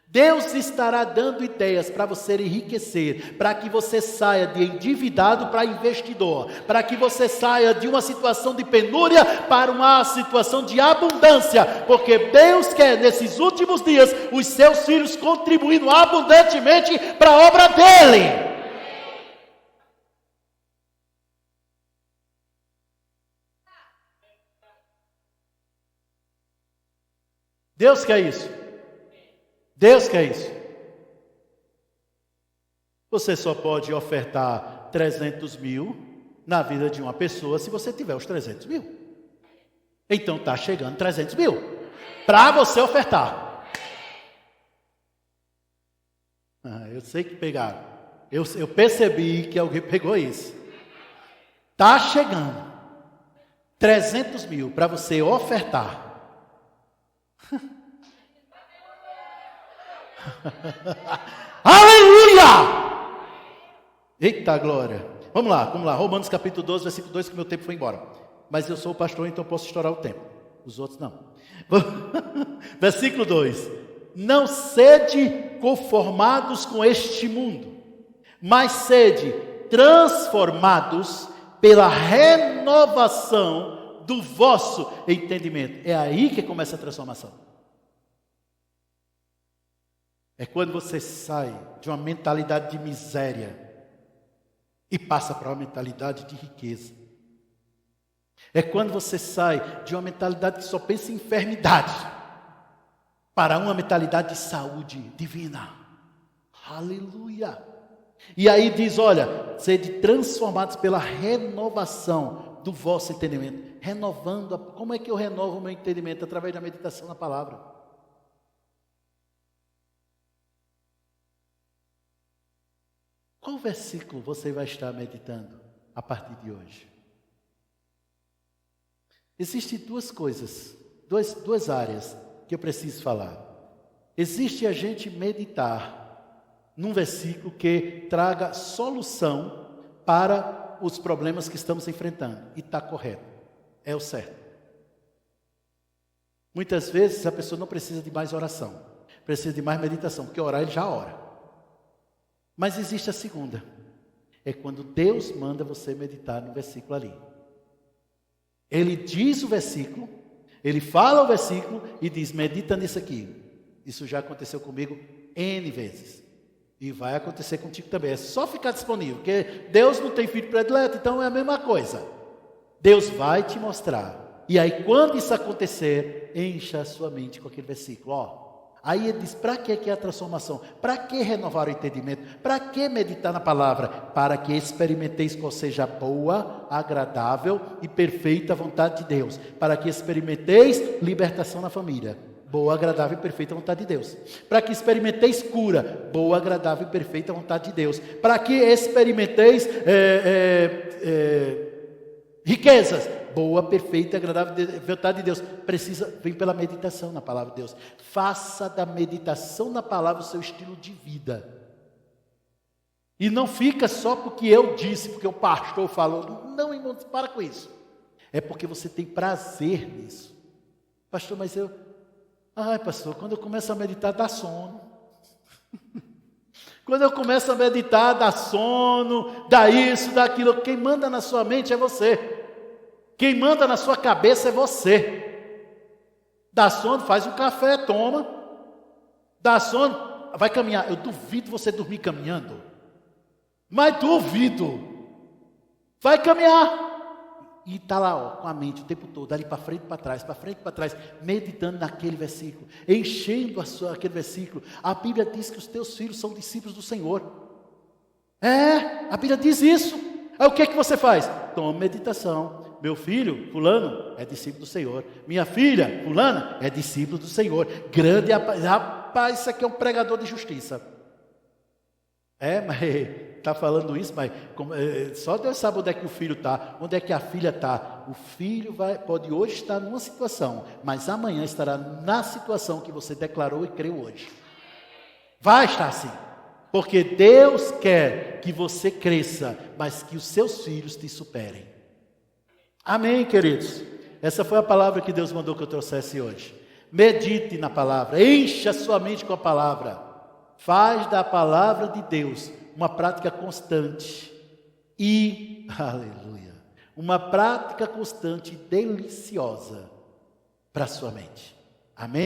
Speaker 1: Deus estará dando ideias para você enriquecer, para que você saia de endividado para investidor, para que você saia de uma situação de penúria para uma situação de abundância, porque Deus quer nesses últimos dias os seus filhos contribuindo abundantemente para a obra dEle. Deus quer isso. Deus quer isso. Você só pode ofertar 300 mil na vida de uma pessoa se você tiver os 300 mil. Então está chegando 300 mil para você ofertar. Eu sei que pegaram. Eu percebi que alguém pegou isso. Está chegando 300 mil para você ofertar. Aleluia! Eita glória! Vamos lá, Romanos capítulo 12, versículo 2, que meu tempo foi embora. Mas eu sou o pastor, então posso estourar o tempo. Os outros não. Versículo 2: Não sede conformados com este mundo, mas sede transformados pela renovação do vosso entendimento. É aí que começa a transformação. É quando você sai de uma mentalidade de miséria e passa para uma mentalidade de riqueza. É quando você sai de uma mentalidade que só pensa em enfermidade para uma mentalidade de saúde divina. Aleluia! E aí diz, olha, sede transformados pela renovação do vosso entendimento. Renovando, como é que eu renovo o meu entendimento? Através da meditação na palavra. Qual versículo você vai estar meditando a partir de hoje? Existem duas coisas, duas áreas que eu preciso falar. Existe a gente meditar num versículo que traga solução para os problemas que estamos enfrentando. E está correto. É o certo. Muitas vezes a pessoa não precisa de mais oração. Precisa de mais meditação. Porque orar ele já ora. Mas existe a segunda. É quando Deus manda você meditar no versículo ali. Ele diz o versículo. Ele fala o versículo e diz, medita nisso aqui. Isso já aconteceu comigo N vezes. E vai acontecer contigo também. É só ficar disponível. Porque Deus não tem filho predileto, então é a mesma coisa. Deus vai te mostrar. E aí quando isso acontecer, encha a sua mente com aquele versículo. Ó. Aí ele diz, para que é a transformação? Para que renovar o entendimento? Para que meditar na palavra? Para que experimenteis qual seja a boa, agradável e perfeita vontade de Deus. Para que experimenteis libertação na família. Boa, agradável e perfeita vontade de Deus. Para que experimenteis cura. Boa, agradável e perfeita vontade de Deus. Para que experimenteis riquezas. Boa, perfeita e agradável vontade de Deus. Vem pela meditação na palavra de Deus. Faça da meditação na palavra o seu estilo de vida. E não fica só porque eu disse, porque o pastor falou. Não, irmão, para com isso. É porque você tem prazer nisso. Pastor, mas eu... Ai, pastor, quando eu começo a meditar, dá sono. Quando eu começo a meditar, dá sono, dá isso, dá aquilo. Quem manda na sua mente é você. Quem manda na sua cabeça é você. Dá sono, faz um café, toma. Dá sono, vai caminhar. Eu duvido você dormir caminhando. Mas duvido. Vai caminhar. E está lá, ó, com a mente o tempo todo, ali para frente e para trás, meditando naquele versículo, enchendo aquele versículo. A Bíblia diz que os teus filhos são discípulos do Senhor. A Bíblia diz isso. Aí o que é que você faz? Toma meditação. Meu filho, fulano, é discípulo do Senhor. Minha filha, fulana, é discípulo do Senhor. Grande rapaz, isso aqui é um pregador de justiça. Mas está falando isso, mas só Deus sabe onde é que o filho está, onde é que a filha está. O filho pode hoje estar numa situação, mas amanhã estará na situação que você declarou e creu hoje. Vai estar assim, porque Deus quer que você cresça, mas que os seus filhos te superem. Amém, queridos? Essa foi a palavra que Deus mandou que eu trouxesse hoje. Medite na palavra, encha sua mente com a palavra. Faz da palavra de Deus uma prática constante e, aleluia, uma prática constante e deliciosa para a sua mente. Amém?